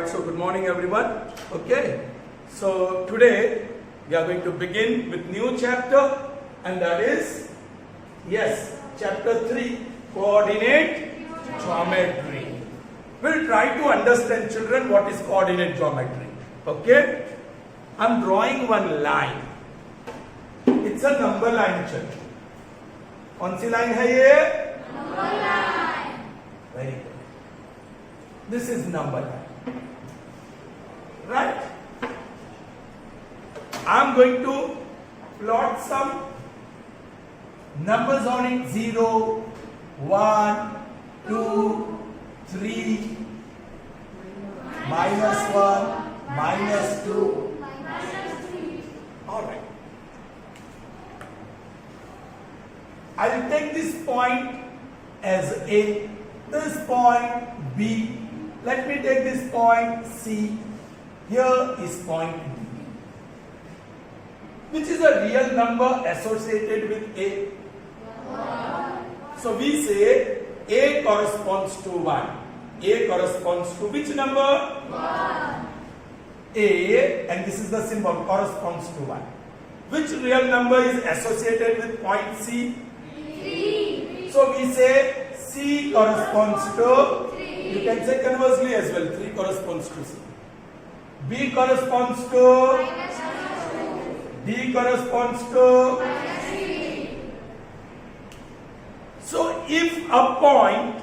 Alright, so good morning everyone. Okay, so today we are going to begin with new chapter, and that is, yes, chapter 3, coordinate geometry. We'll try to understand, children, what is coordinate geometry. Okay, I'm drawing one line. It's a number line, children. कौन सी line है ये? Number line. Very good. This is number line. Right? I'm going to plot some numbers on it. 0, 1, 2, 3, -1, -2. Alright. I'll take this point as A, this point B. Let me take this point C. Here is point B, which is a real number associated with A. So we say A corresponds to 1. A corresponds to which number? 1. A, and this is the symbol, corresponds to 1. Which real number is associated with point C? 3. So we say C corresponds to 3. You can say conversely as well. 3 corresponds to C. B corresponds to D corresponds to. So if a point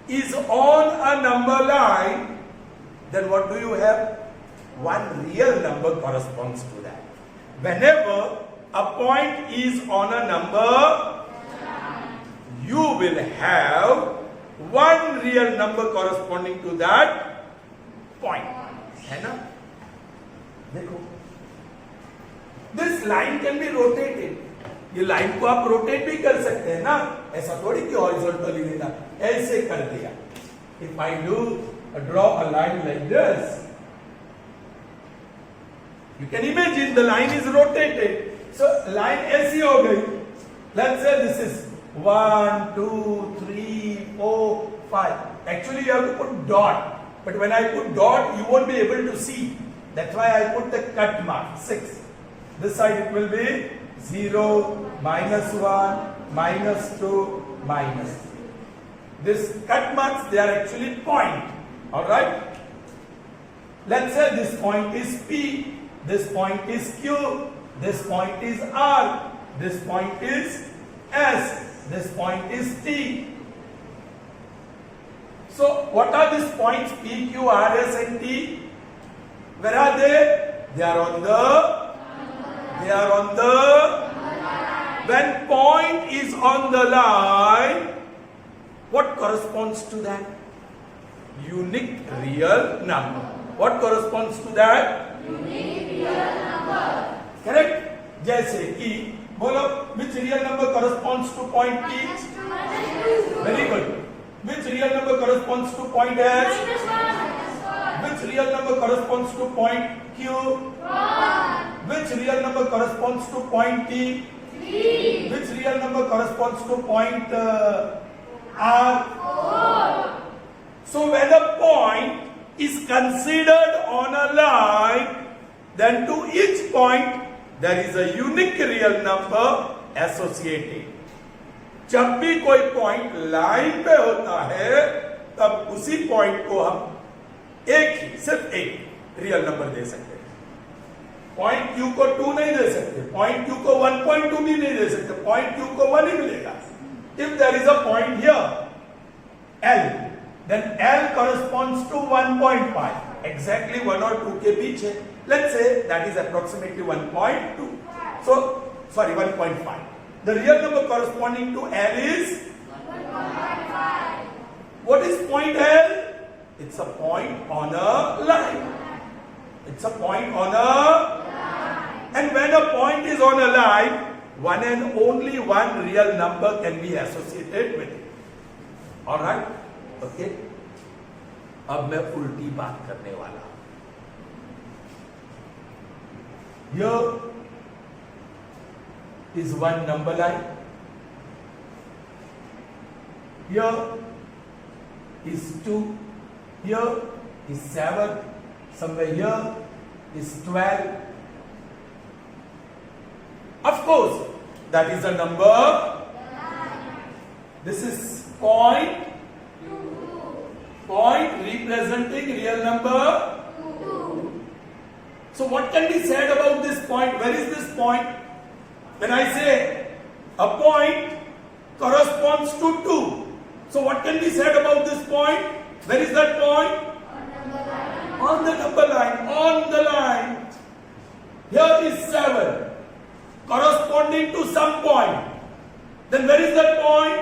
is on a number line, then what do you have? One real number corresponds to that. Whenever a point is on a number, you will have one real number corresponding to that point. है ना? देखो, this line can be rotated. ये line को आप rotate भी कर सकते हैं ना, ऐसा थोड़ी कि हॉरिजॉन्टली लेना, ऐसे कर दिया. If I draw a line like this, you can imagine the line is rotated. So line ऐसी हो गई. Let's say this is 1, 2, 3, 4, 5. Actually, you have to put dot. But when I put dot, you won't be able to see. That's why I put the cut mark, 6. This side it will be 0, -1, -2, -3. This cut marks, they are actually point. Alright? Let's say this point is P, this point is Q, this point is R, this point is S, this point is T. So what are these points P, Q, R, S and T? Where are they? They are on the when point is on the line, what corresponds to that? Unique real number. What corresponds to that? Unique real number. Correct? जैसे कि बोलो, which real number corresponds to point P? Very good. Which real number corresponds to point S? Which real number corresponds to point Q? 1. Which real number corresponds to point T? 3. Which real number corresponds to point R? 4. So when a point is considered on a line, then to each point there is a unique real number associated. जब भी कोई point line पे होता है, तब उसी point को हम सिर्फ एक रियल नंबर दे सकते हैं. पॉइंट क्यू को 2 नहीं दे सकते, पॉइंट क्यू को 1.2 भी नहीं दे सकते, पॉइंट क्यू को 1 ही मिलेगा. If there is a point here L, then L corresponds to 1.5, exactly 1 और 2 के बीच है. Let's say that is approximately 1.2. So, sorry, 1.5. The real number corresponding to L is 1.5. What is point L? It's a point on a line. It's a point on a line. And when a point is on a line, one and only one real number can be associated with it. Alright? Okay? अब मैं उल्टी बात करने वाला. Here is one number line. Here is 2. Here is 7. somewhere here is 12. Of course, that is a number. This is point. Point representing real number. So what can be said about this point? Where is this point? When I say a point corresponds to 2. So what can be said about this point? Where is that point? On the number line. On the line. Here is 7. Corresponding to some point. Then where is that point?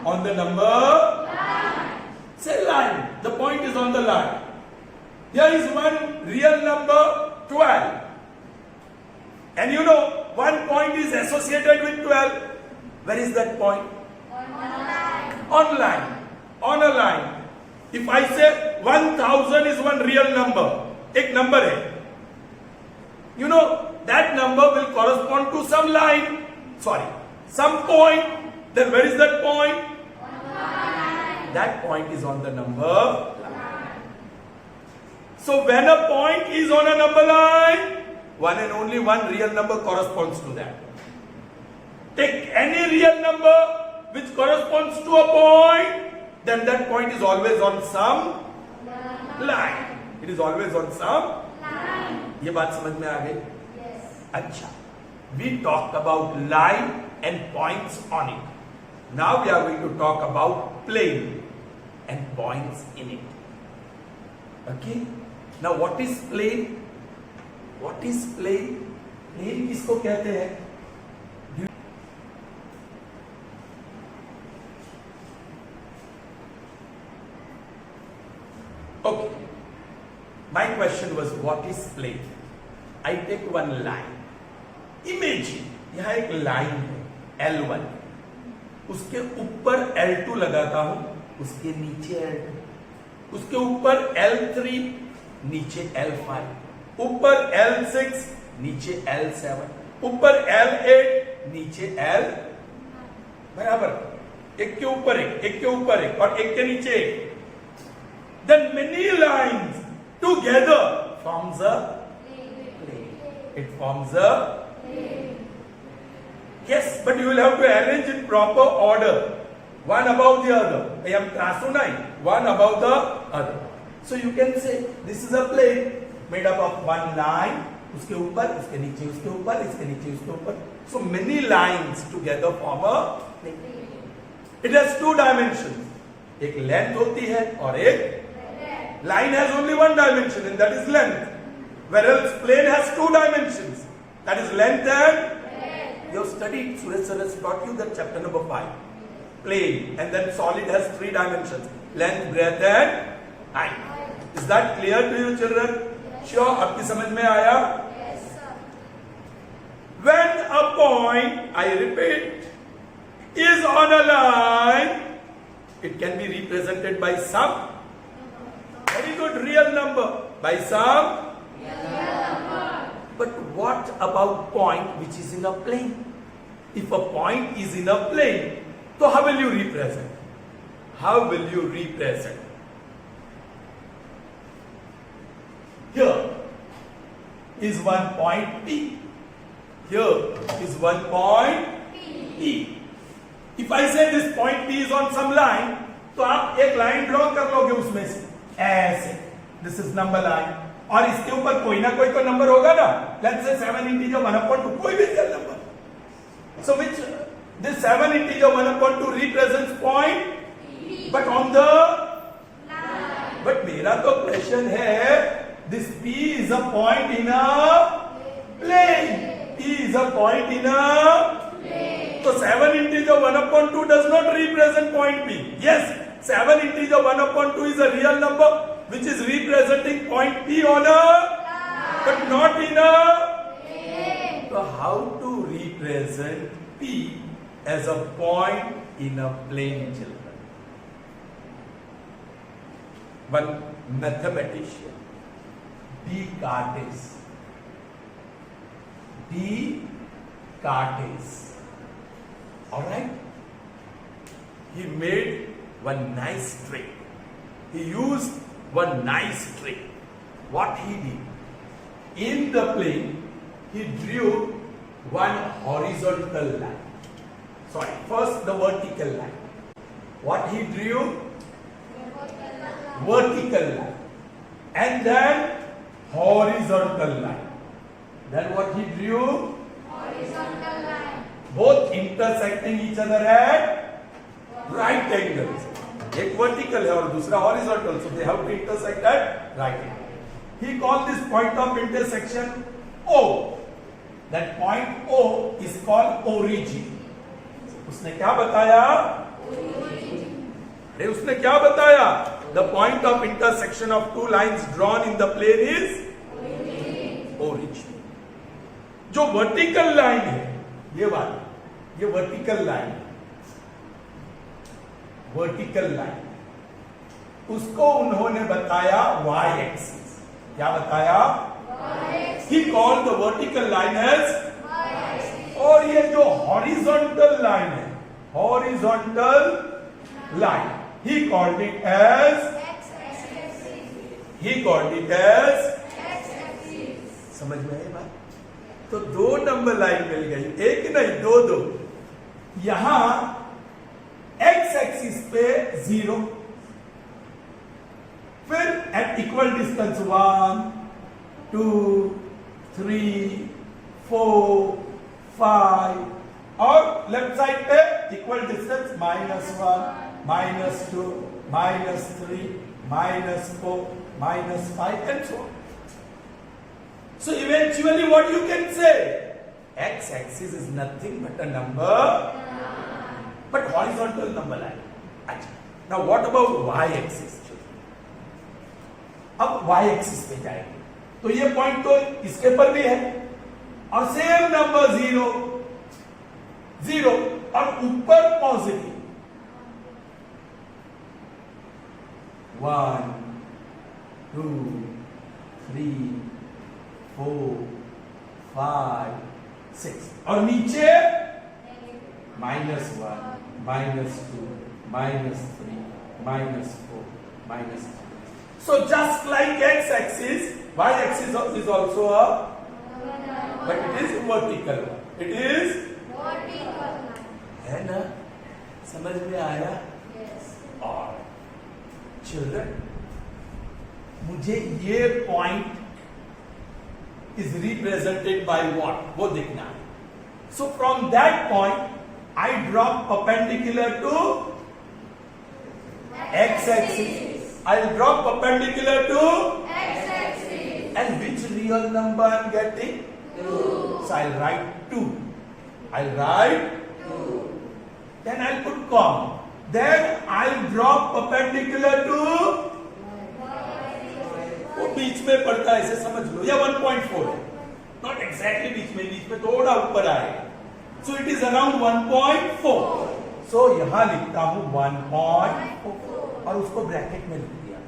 On the number line. Say line. The point is on the line. Here is one real number 12. And you know, one point is associated with 12. Where is that point? On line. On a line. If I say 1000 is one real number, एक number है. You know, that number will correspond to some line. Sorry, some point. Then where is that point? That point is on the number line. So when a point is on a number line, one and only one real number corresponds to that. Take any real number which corresponds to a point, then that point is always on some line. It is always on some line. ये बात समझ में आ गई? Yes. अच्छा. We talked about line and points on it. Now we are going to talk about plane and points in it. Okay? Now what is plane? What is plane? Plane किसको कहते हैं? Okay. My question was, what is plane? I take one line. Imagine, यहाँ एक line है, L1. उसके ऊपर L2 लगाता हूं, उसके नीचे L2. उसके ऊपर L3, नीचे L5. ऊपर L6, नीचे L7. ऊपर L8, नीचे L बराबर. एक के ऊपर एक के ऊपर एक और एक के नीचे एक. Then many lines together forms a plane. It forms a plane. Yes, but you will have to arrange in proper order, one above the other. I am trasunai, one above the other. So you can say this is a plane made up of one line. उसके ऊपर, उसके नीचे, उसके ऊपर, इसके नीचे, उसके ऊपर. So many lines together form a plane. It has two dimensions. एक length होती है और एक line has only one dimension and that is length. Whereas plane has two dimensions. That is length and you have studied, Suresh sir has taught you that chapter number 5. Plane and then solid has three dimensions. Length, breadth and height. Is that clear to you children? Sure, आपकी समझ में आया? Yes sir. When a point, I repeat, is on a line, it can be represented by some very good real number, by some real number. But what about point which is in a plane? If a point is in a plane, so how will you represent? How will you represent? Here is one point P. Here is one point P. If I say this point P is on some line, तो आप एक line draw कर लोगे उसमें से ऐसे. This is number line. और इसके ऊपर कोई ना कोई तो नंबर होगा ना. Let's say 7 integer 1/2, कोई भी real number. So which this 7 integer 1/2 represents point, but on the line. But मेरा तो question है, this P is a point in a plane. P is a point in a plane. So 7 integer 1/2 does not represent point P. Yes, 7 integer 1/2 is a real number which is representing point P on a line, but not in a plane. So how to represent P as a point in a plane, children? One mathematician, Descartes. Alright? He made one nice trick. He used one nice trick. What he did, in the plane, he drew one horizontal line. Sorry, first the vertical line. What he drew? Vertical line. And then horizontal line. Then what he drew? Horizontal line. Both intersecting each other at right angles. एक vertical है और दूसरा horizontal, so they have to intersect at right angle. He called this point of intersection O. That point O is called origin. उसने क्या बताया? अरे उसने क्या बताया? The point of intersection of two lines drawn in the plane is origin. जो vertical line है, ये वाली, ये vertical line, vertical line, उसको उन्होंने बताया y axis. क्या बताया? He called the vertical line as y axis. और ये जो horizontal line है, horizontal line, he called it as X axis. he called it as X axis. समझ में आई बात? तो दो नंबर लाइन मिल गई, एक नहीं दो. यहां x एक्सिस पे 0, फिर एट इक्वल डिस्टेंस 1, 2, 3, 4, 5 और लेफ्ट साइड पे equal distance -1, -2, -3, -4, -5 and so on. So eventually what you can say? X axis is nothing but a number, but horizontal number line. Now what about y axis? अब y axis पे जाएंगे तो ये point तो इसके पर भी है और सेम नंबर 0, 0 और ऊपर पॉजिटिव 1, 2, 3, 4, 5, 6 और नीचे -1, -2, -3, -4, -5. So just like x axis, y axis is also a, but it is vertical. It is Vertical line. है ना? समझ में आया? Yes. और children, मुझे ये point is represented by what? वो देखना है. So from that point, I drop perpendicular to x axis. I'll drop perpendicular to X axis. and which real number I'm getting? 2. So I'll write 2. I'll write 2. then I'll put comma. Then I'll drop perpendicular to वो बीच में पड़ता है, इसे समझ लो, या 1.4 है. Not exactly बीच में थोड़ा ऊपर आएगा. So it is around 1.4. So यहां लिखता हूं 1.4 और उसको ब्रैकेट में लिख दिया.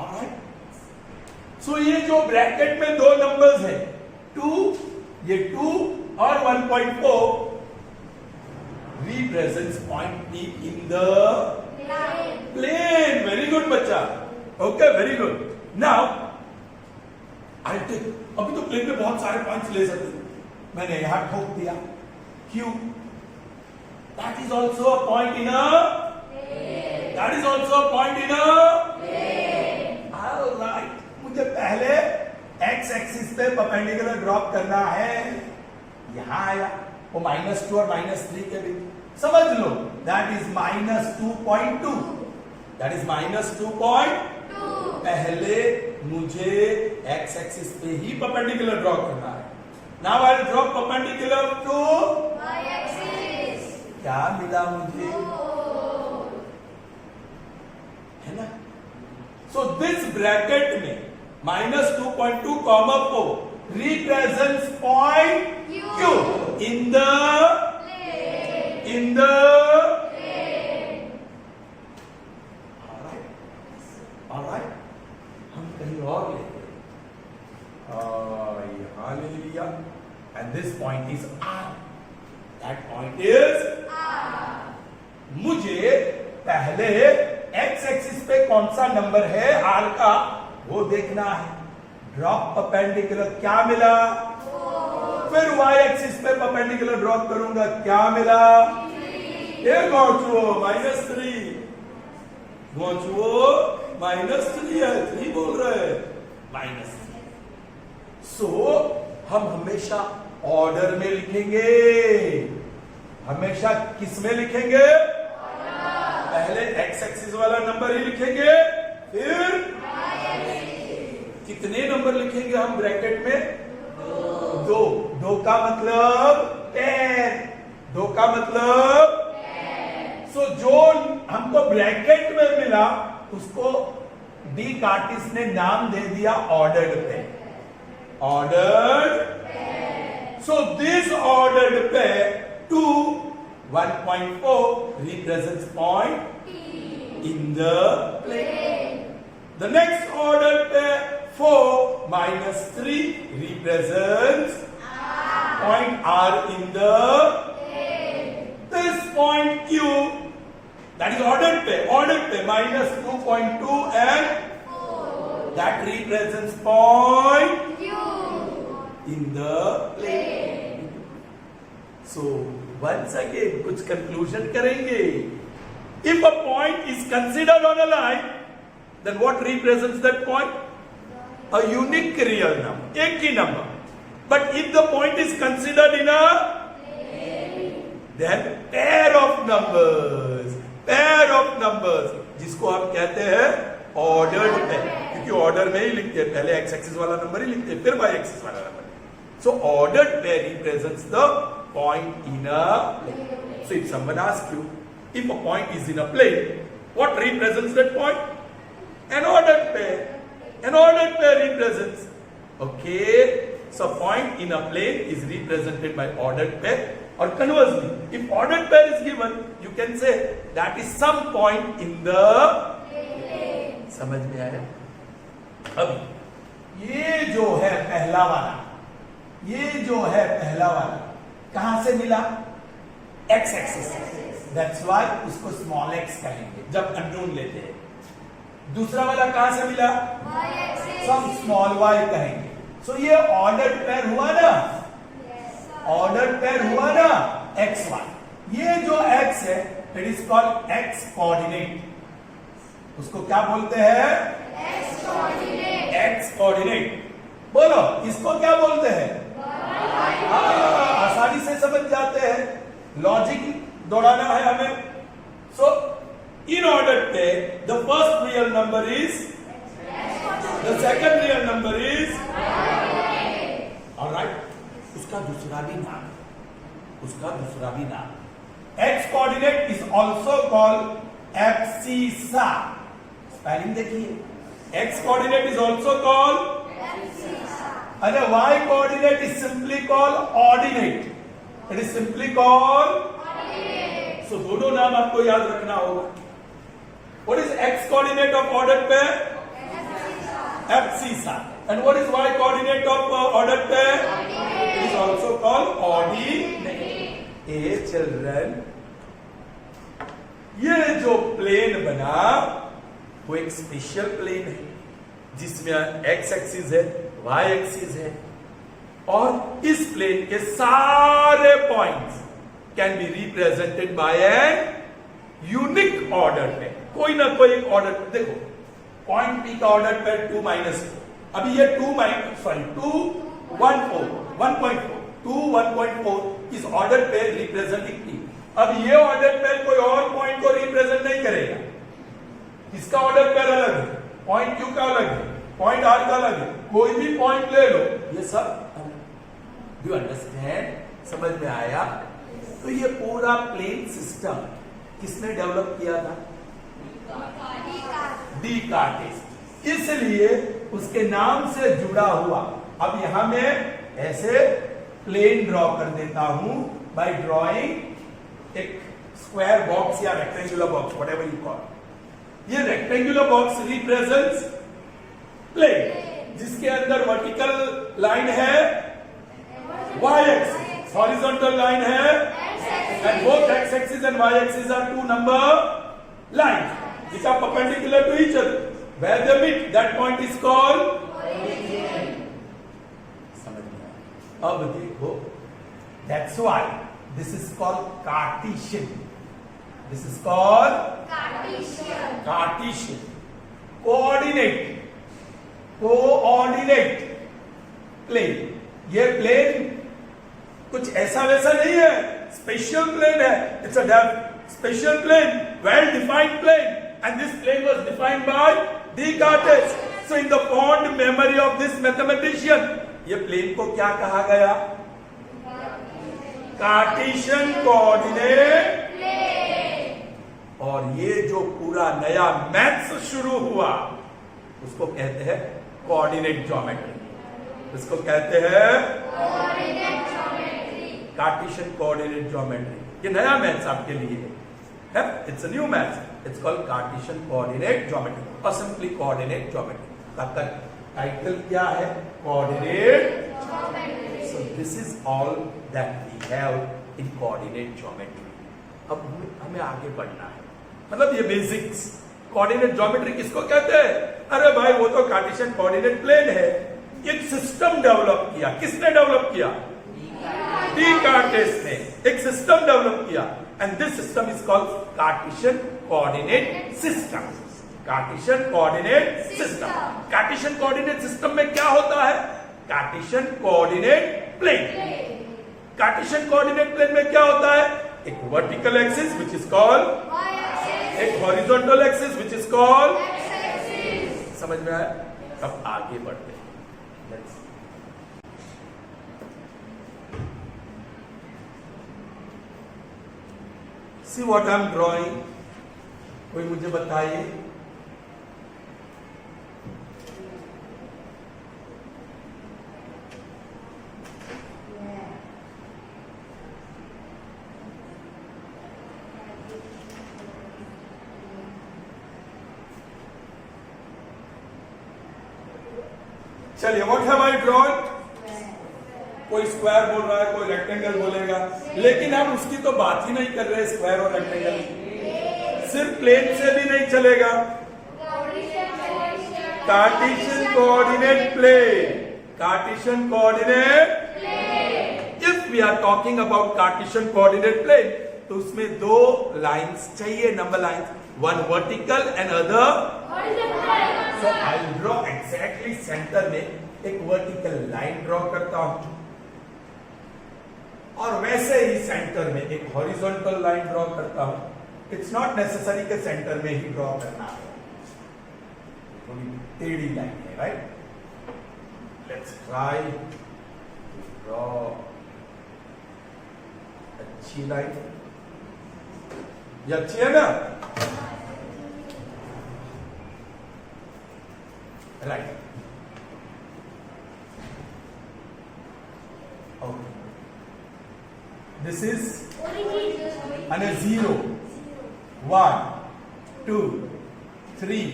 Alright? So ये जो ब्रैकेट में दो नंबर्स है 2, ये 2 और 1.4 represents point P in the plane. Very good बच्चा. Okay, very good. Now I'll take, अभी तो प्लेन में बहुत सारे पॉइंट्स ले सकते हैं. मैंने यहां ठोक दिया Q. That is also a point in a That is also a point in a All right. मुझे पहले x एक्सिस पे परपेंडिकुलर ड्रॉप करना है. यहां आया वो -2 और -3 के बीच. समझ लो that is -2.2. That is -2.2. पहले मुझे x एक्सिस पे ही परपेंडिकुलर ड्रॉ करना है. Now I will drop perpendicular to Y axis. क्या मिला मुझे? है ना? So this bracket में -2.2 comma 4 represents point Q in the all right. हम कहीं और लेते हैं. यहाँ ले लिया and this point is R. That point is R. मुझे पहले x एक्सिस पे कौन सा नंबर है आर का वो देखना है। ड्रॉप परपेंडिकुलर, क्या मिला? फिर वाई एक्सिस पे परपेंडिकुलर ड्रॉप करूंगा, क्या मिला? ये गौचुओ -3, गौचुओ -3 है, 3 बोल रहे हैं, सो हम हमेशा ऑर्डर में लिखेंगे। हमेशा किस में लिखेंगे? पहले एक्स एक्सिस वाला नंबर ही लिखेंगे, फिर कितने नंबर लिखेंगे हम ब्रैकेट में? 2। 2 का मतलब 10, 2 का मतलब सो जो हमको ब्रैकेट में मिला उसको डी कार्टिस ने नाम दे दिया ordered pair. Ordered, so this ordered pair 2 1.4 represents point in the plane. The next ordered pair 4 minus 3 represents point R in the plane. This point Q, that is ordered pair minus 2.2 and 4. That represents point Q in the plane. So once again कुछ conclusion करेंगे। If a point is considered on a line, then what represents that point? A unique real number, एक ही number. But if the point is considered in a then pair of numbers, जिसको हम कहते हैं ordered pair, क्योंकि order में ही लिखते हैं, पहले x axis वाला नंबर ही लिखते हैं, फिर y axis वाला number. So ordered pair represents the point in a plane. So if someone asks you, if a point is in a plane, what represents that point? An ordered pair. An ordered pair represents. Okay, so point in a plane is represented by ordered pair. Or conversely, if ordered pair is given, you can say that is some point in the plane. समझ में आया? अब ये जो है पहला वाला, कहां से मिला? X axis. दैट्स व्हाई उसको स्मॉल एक्स कहेंगे जब अननोन लेते हैं। दूसरा वाला कहां से मिला? सम स्मॉल वाई कहेंगे। सो ये ऑर्डर्ड पेयर हुआ ना, एक्स वाई। ये जो एक्स है it is called x coordinate. उसको क्या बोलते हैं? X coordinate. बोलो इसको क्या बोलते हैं? आसानी से समझ जाते हैं, लॉजिक दौड़ाना है हमें। So in order pair the first real number is, the second real number is, alright, उसका दूसरा भी नाम x coordinate is also called abscissa. Spelling देखिए, x coordinate is also called, and y coordinate is simply called ordinate. It is simply called ordinate. So दोनों नाम आपको याद रखना होगा। What is x coordinate of ordered pair? Abscissa. And what is y coordinate of ordered pair? It is also called ordinate. Hey children, ये जो plane बना वो एक स्पेशल प्लेन है जिसमें x एक्सिस है, y एक्सिस है, और इस प्लेन के सारे points can be represented by an unique order pair. कोई ना कोई ऑर्डर, देखो पॉइंट P का ऑर्डर पेयर 2 -4, अभी ये 2 1.4 इस ऑर्डर पेयर रिप्रेजेंटिंग P। अब ये ऑर्डर पेयर कोई और पॉइंट को रिप्रेजेंट नहीं करेगा, इसका ऑर्डर पेयर अलग है, पॉइंट Q का अलग है, पॉइंट R का अलग है, कोई भी पॉइंट ले लो, ये सब डू अंडरस्टैंड? समझ में आया? तो ये पूरा प्लेन सिस्टम किसने डेवलप किया था? D Curtis. इसलिए उसके नाम से जुड़ा हुआ। अब यहां मैं ऐसे प्लेन ड्रॉ कर देता हूं बाय ड्रॉइंग एक स्क्वायर बॉक्स या rectangular box, whatever you call. ये रेक्टेंगुलर बॉक्स रिप्रेजेंट्स प्लेन जिसके अंदर वर्टिकल लाइन है y एक्सिस, हॉरिजॉन्टल लाइन है, and both x axis and y axis are two number lines. which are perpendicular to each other. Where they meet, that point is called origin. समझ में आया? अब देखो, that's why this is called Cartesian. This is called Cartesian. Cartesian. Coordinate plane. ये plane कुछ ऐसा वैसा नहीं है, स्पेशल प्लेन है. It's a special plane, well defined plane, and this plane was defined by Descartes. So in the fond memory of this mathematician, ये plane को क्या कहा गया? Cartesian coordinate. और ये जो पूरा नया मैथ्स शुरू हुआ उसको कहते हैं कोऑर्डिनेट ज्योमेट्री. इसको कहते हैं कार्टेशियन कोऑर्डिनेट ज्योमेट्री. ये नया मैथ्स आपके लिए है. It's a new maths. It's called Cartesian coordinate geometry और सिंपली कोऑर्डिनेट ज्योमेट्री. आपका टाइटल क्या है? Coordinate. So this is all that we have in coordinate geometry. अब हमें आगे बढ़ना है. मतलब ये बेसिक्स. कोऑर्डिनेट ज्योमेट्री किसको कहते हैं? अरे भाई वो तो कार्टेशियन कोऑर्डिनेट प्लेन है. एक सिस्टम डेवलप किया. किसने डेवलप किया? Descartes ने एक सिस्टम डेवलप किया. And this system is called Cartesian coordinate system. Cartesian coordinate system. Cartesian coordinate system में क्या होता है? Cartesian coordinate plane. Cartesian coordinate plane में क्या होता है? एक vertical axis which is called, एक horizontal axis which is called. समझ में आया? अब आगे बढ़ते हैं. Let's see what I'm drawing. कोई मुझे बताइए. चलिए, व्हाट हैव आई ड्रॉन? कोई स्क्वायर बोल रहा है, कोई रेक्टेंगल बोलेगा, लेकिन हम उसकी तो बात ही नहीं कर रहे. स्क्वायर और रेक्टेंगल सिर्फ प्लेन से भी नहीं चलेगा. Cartesian coordinate plane. Cartesian coordinate. If we are talking about Cartesian coordinate plane तो उसमें दो लाइंस चाहिए, number lines. One vertical and other. So I'll draw exactly center में एक वर्टिकल लाइन ड्रॉ करता हूं और वैसे ही सेंटर में एक हॉरिजॉन्टल लाइन ड्रॉ करता हूं. इट्स नॉट नेसेसरी के सेंटर में ही ड्रॉ करना है. थोड़ी टेढ़ी लाइन है, right? Let's try to draw अच्छी लाइन. ये अच्छी है ना? Right. Okay. This is and a 0, 1, 2, 3,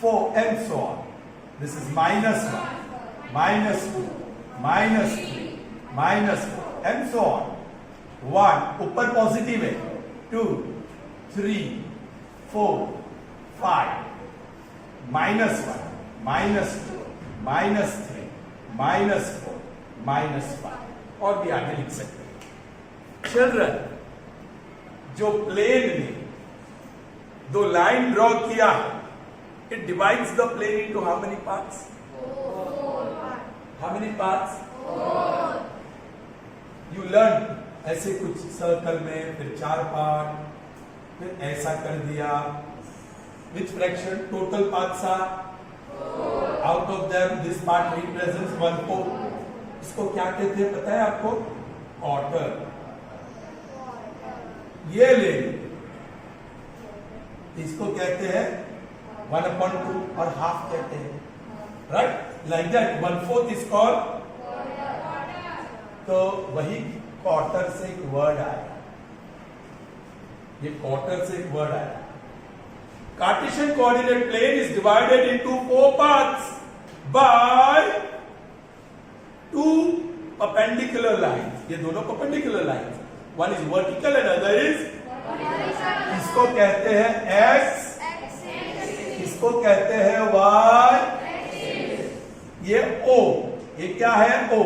4, and so on. This is -1, -2, -3, -4, and so on. 1 ऊपर पॉजिटिव है. 2, 3, 4, 5, -1, -2, -3, -4, -5 और भी आगे लिख सकते हैं. चिल्ड्रन, जो प्लेन ने दो लाइन ड्रॉ किया, it divides the plane into how many parts? How many parts? You learn ऐसे कुछ सर्कल में, फिर 4 पार्ट, फिर ऐसा कर दिया. Which fraction? Total parts are 4. Out of them, this part represents 1/4. इसको क्या कहते हैं पता है आपको? क्वार्टर. ये ले, इसको कहते हैं 1/2 और हाफ कहते हैं, right? Like that 1/4 is called. तो वही क्वार्टर से एक वर्ड आया. ये क्वार्टर से एक वर्ड आया. Cartesian coordinate plane is divided into 4 parts by 2 perpendicular lines. ये दोनों perpendicular lines. One is vertical and other is. इसको कहते हैं x इसको कहते हैं वाई, ये ओ, ये क्या है ओ,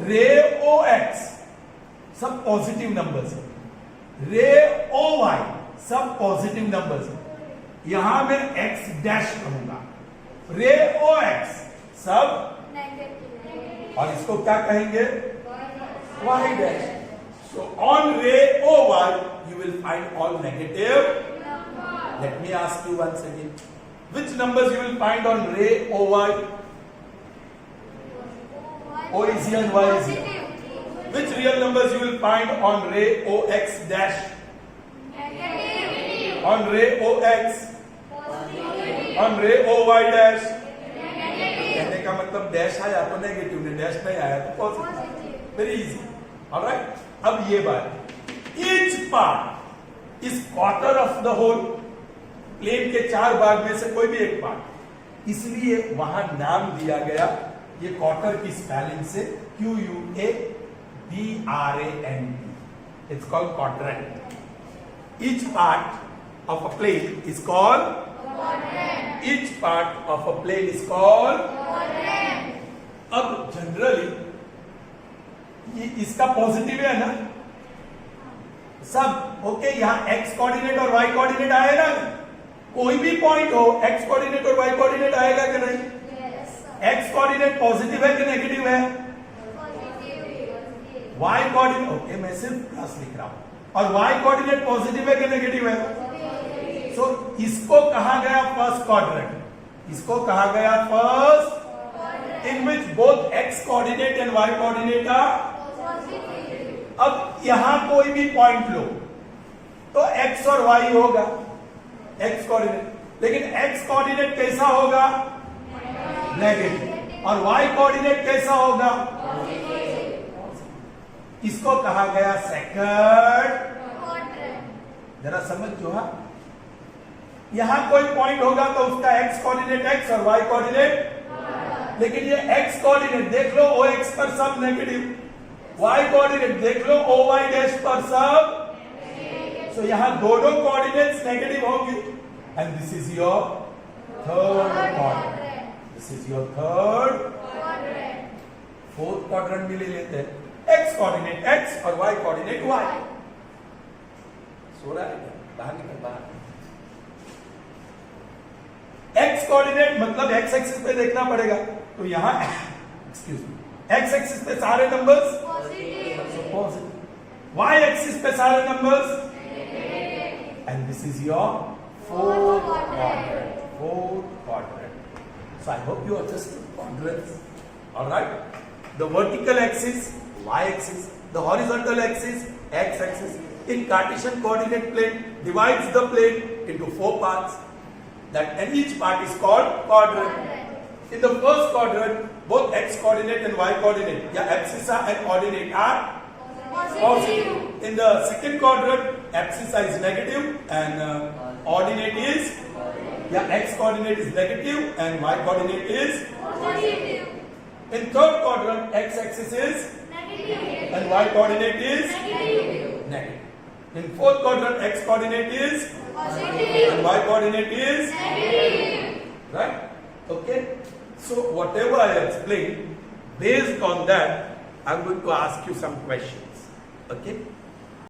रे ओ एक्स सब पॉजिटिव नंबर्स है, रे ओ वाई सब पॉजिटिव नंबर्स है। यहां मैं एक्स डैश कहूंगा, रे ओ एक्स सब, और इसको क्या कहेंगे, Y dash. So on ray OY you will find all negative. Let me ask you once again, which numbers you will find on ray OY? O is here and Y is here. Which real numbers you will find on ray OX dash? On ray OX? On ray OY dash? कहने का मतलब dash आया तो negative ने, dash नहीं आया तो positive. Very easy. Alright, अब ये बात, each part is quarter of the whole, plane के 4 भाग में से कोई भी एक पार्ट, इसलिए वहां नाम दिया गया ये क्वार्टर की स्पेलिंग से QUADRANT, it's called quadrant. Each part of a plane is called, each part of a plane is called. अब जनरली ये इसका पॉजिटिव है ना सब, ओके। यहां एक्स कोऑर्डिनेट और वाई कोऑर्डिनेट आएगा, कोई भी पॉइंट हो एक्स कोऑर्डिनेट और वाई कोऑर्डिनेट आएगा कि नहीं? एक्स कोऑर्डिनेट पॉजिटिव है कि नेगेटिव है? वाई कोऑर्डिनेट, ओके मैं सिर्फ प्लस लिख रहा हूं, और वाई कोऑर्डिनेट पॉजिटिव है कि नेगेटिव है? सो इसको कहा गया फर्स्ट क्वाड्रेंट, इसको कहा गया first in which both x coordinate and y coordinate are. अब यहां कोई भी पॉइंट लो तो x और y होगा, x कोऑर्डिनेट, लेकिन x कोऑर्डिनेट कैसा होगा? नेगेटिव। और y कोऑर्डिनेट कैसा होगा? इसको कहा गया सेकंड। जरा समझ जो है, यहां कोई पॉइंट होगा तो उसका x कोऑर्डिनेट x और y कोऑर्डिनेट, लेकिन ये x कोऑर्डिनेट देख लो OX पर सब नेगेटिव, y कोऑर्डिनेट देख लो OY डैश पर सब, सो यहां दोनों कोऑर्डिनेट्स नेगेटिव होंगे, and this is your third quadrant, this is your third quadrant. Fourth quadrant भी ले लेते हैं, x कोऑर्डिनेट x और y कोऑर्डिनेट y। सो रहा है क्या? बाहर निकल बाहर। x कोऑर्डिनेट मतलब x एक्सिस पे देखना पड़ेगा, तो यहां एक्सक्यूज मी, x एक्सिस पे सारे नंबर्स पॉजिटिव, y एक्सिस पे सारे numbers, and this is your fourth quadrant, fourth quadrant. So I hope you understood quadrants. All right, the vertical axis y axis, the horizontal axis x axis in Cartesian coordinate plane divides the plane into 4 parts, that and each part is called quadrant. In the first quadrant, both x coordinate and y coordinate, yeah, abscissa and ordinate are positive. In the second quadrant, abscissa is negative and ordinate is, yeah, x coordinate is negative and y coordinate is positive. In third quadrant, x axis is Negative. and y coordinate is Negative. negative. In fourth quadrant, x coordinate is Positive. and y coordinate is Negative. right. Okay. So whatever I explained, based on that, I'm going to ask you some questions. Okay.